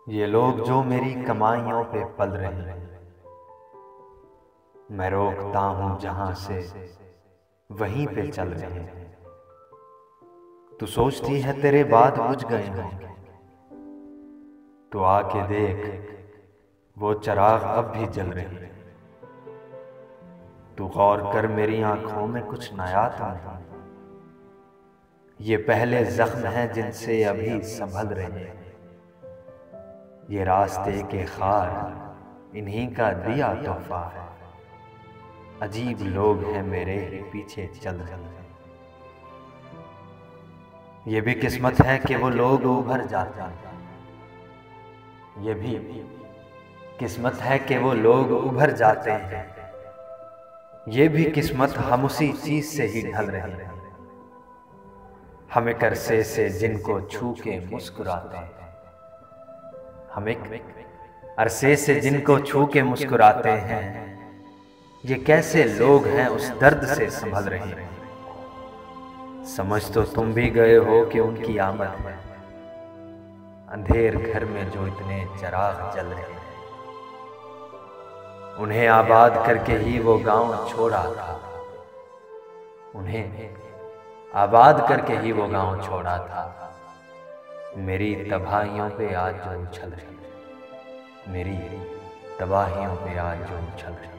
ये लोग जो मेरी कमाइयों पे पल रहे हैं, मैं रोकता हूं जहां से वहीं पे चल रहे हैं। तू सोचती है तेरे बाद बुझ गए होंगे, तो आके देख वो चिराग अब भी जल रहे हैं। तू गौर कर मेरी आंखों में कुछ नया तो नहीं, ये पहले जख्म हैं जिनसे अभी संभल रहे हैं। ये रास्ते के खार इन्हीं का दिया तोहफा है, अजीब लोग हैं मेरे पीछे चल रहे हैं। ये भी किस्मत है कि वो लोग उभर जाते हैं, ये भी किस्मत है कि वो लोग उभर जाते हैं। ये भी किस्मत हम उसी चीज से ही ढल रहे हैं। हम एक अरसे से जिनको छू के मुस्कुराते हैं, हम एक अरसे से जिनको छू के मुस्कुराते हैं, ये कैसे लोग हैं उस दर्द से संभल रहे हैं। समझ तो तुम भी गए हो कि उनकी आमद है, अंधेर घर में जो इतने चिराग जल रहे हैं। उन्हें आबाद करके ही वो गांव छोड़ा था, उन्हें आबाद करके ही वो गांव छोड़ा था। मेरी तबाहियों पे आज जो उछल रही, मेरी तबाहियों पे आज जो उछल रही।